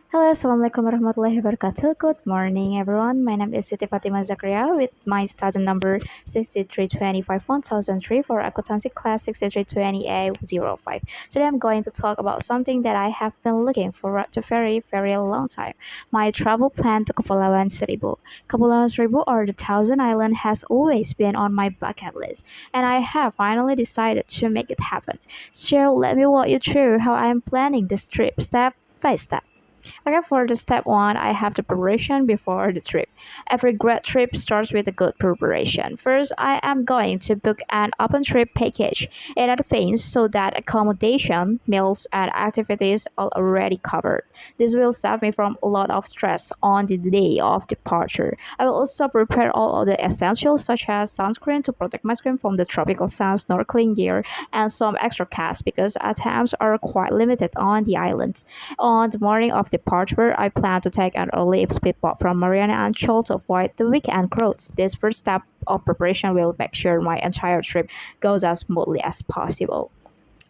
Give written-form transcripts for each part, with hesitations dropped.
Halo, Assalamualaikum warahmatullahi wabarakatuh. Good morning, everyone. My name is Siti Fatima ZAKRIA with my student number 6325-1003 for Accountancy class 632805. Today, I'm going to talk about something that I have been looking forward to very long time. My travel plan to Kepulauan Seribu. Kepulauan Seribu or the Thousand Island has always been on my bucket list, and I have finally decided to make it happen. So, let me walk you through how I am planning this trip step by step. Okay, for the step one, I have the preparation before the trip. Every great trip starts with a good preparation. First, I am going to book an open trip package in advance so that accommodation, meals, and activities are already covered. This will save me from a lot of stress on the day of departure. I will also prepare all of the essentials such as sunscreen to protect my skin from the tropical sun, snorkeling gear, and some extra cash because items are quite limited on the island. On the morning of departure, I plan to take an early speedboat from Mariana and Chol to avoid the weekend crowds. This first step of preparation will make sure my entire trip goes as smoothly as possible.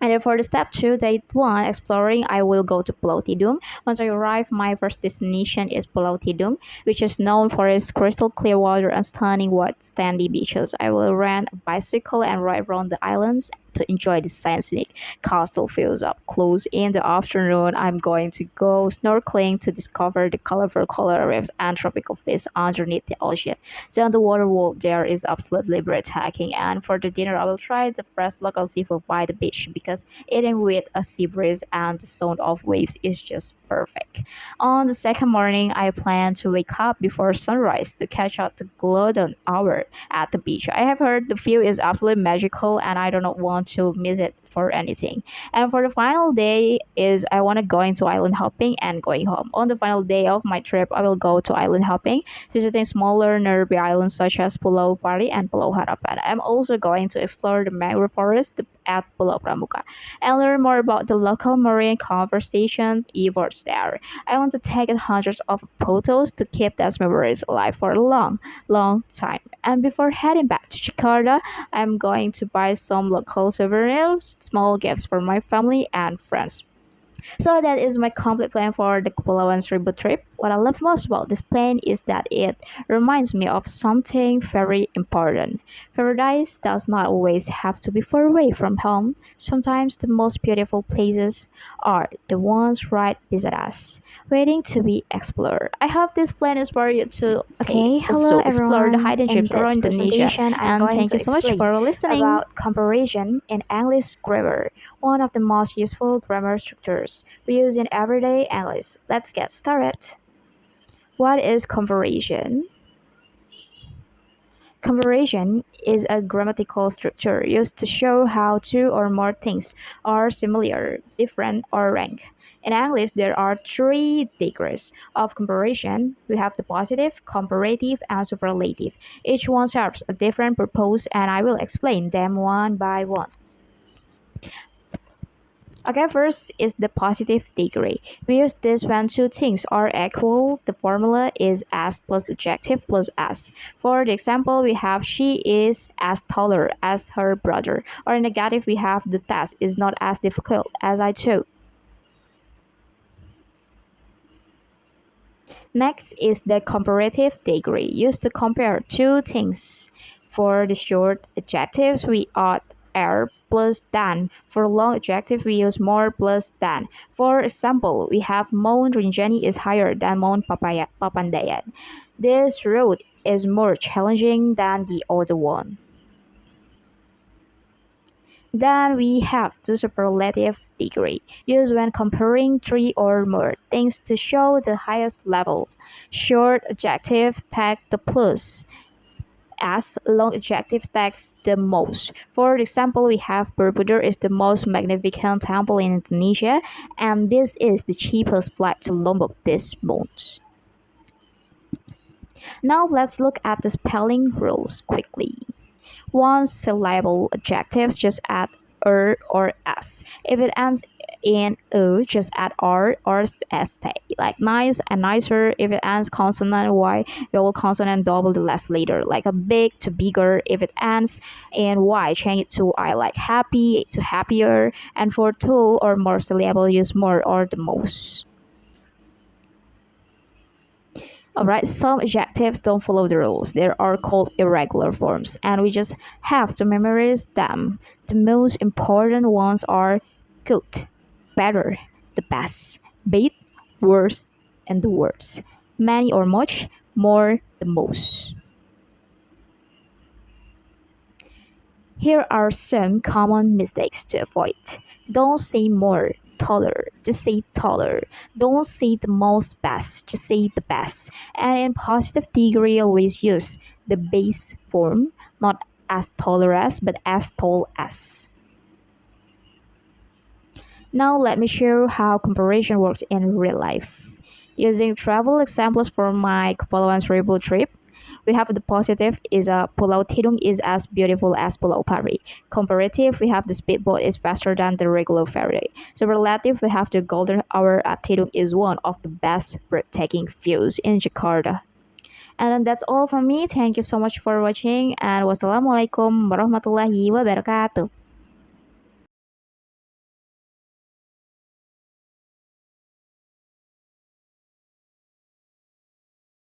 And then for the step two, day one, exploring, I will go to Pulau Tidung. Once I arrive, my first destination is Pulau Tidung, which is known for its crystal clear water and stunning white sandy beaches. I will rent a bicycle and ride around the islands to enjoy the scenic coastal views up close. In the afternoon, I'm going to go snorkeling to discover the colorful coral reefs and tropical fish underneath the ocean. Then the water walk there is absolutely breathtaking. And for the dinner, I will try the fresh local seafood by the beach because eating with a sea breeze and the sound of waves is just perfect. On the second morning, I plan to wake up before sunrise to catch up the golden hour at the beach. I have heard the view is absolutely magical and I do not want to miss it for anything. And for the final day is I want to go into island hopping and going home. On the final day of my trip, I will go to island hopping, visiting smaller nearby islands such as Pulau Pari and Pulau Harapan. I'm also going to explore the mangrove forest at Pulau Pramuka and learn more about the local marine conservation efforts there. I want to take hundreds of photos to keep those memories alive for a long time. And before heading back to Jakarta, I'm going to buy some local souvenirs, small gifts for my family and friends. So that is my complete plan for the Kepulauan Seribu trip. What I love most about this plan is that it reminds me of something very important. Paradise does not always have to be far away from home. Sometimes the most beautiful places are the ones right beside us, waiting to be explored. I hope this plan inspires you to Okay, hello also explore the everyone. hidden In gems this around Indonesia. presentation, I'm And going going thank to you so much explain for listening about comparison in English grammar, one of the most useful grammar structures we use in everyday English. Let's get started. What is comparison? Comparison is a grammatical structure used to show how two or more things are similar, different, or ranked. In English, there are three degrees of comparison. We have the positive, comparative, and superlative. Each one serves a different purpose, and I will explain them one by one. Okay, first is the positive degree. We use this when two things are equal. The formula is S plus adjective plus S. For the example, we have she is as taller as her brother. Or in negative, we have the task is not as difficult as I took. Next is the comparative degree, used to compare two things. For the short adjectives, we add er plus than. For long adjectives, we use more plus than. For example, we have Mount Rinjani is higher than Mount Papandayan. This route is more challenging than the other one. Then we have the superlative degree, used when comparing three or more things to show the highest level. Short adjective tag the plus, as long adjective tags the most. For example, we have Borobudur is the most magnificent temple in Indonesia, and this is the cheapest flight to Lombok this month. Now let's look at the spelling rules quickly. One syllable adjectives just add or s. If it ends in u, just add r or st. Like nice and nicer. If it ends consonant y, vowel consonant double the last letter. Like a big to bigger. If it ends in y, change it to I. Like happy to happier. And for two or more syllable, use more or the most. Alright, some adjectives don't follow the rules. They are called irregular forms, and we just have to memorize them. The most important ones are good, better, the best, bad, worse, and the worst. Many or much, more, the most. Here are some common mistakes to avoid. Don't say more, taller, just say taller. Don't say the most best, just say the best. And in positive degree, always use the base form, not as taller as, but as tall as. Now let me show you how comparison works in real life. Using travel examples for my Kepulauan Seribu trip, we have the positive is Pulau Tidung is as beautiful as Pulau Pari. Comparative, we have the speedboat is faster than the regular ferry. So relative, we have the golden hour at Tidung is one of the best breathtaking views in Jakarta. And that's all from me. Thank you so much for watching and wassalamualaikum warahmatullahi wabarakatuh.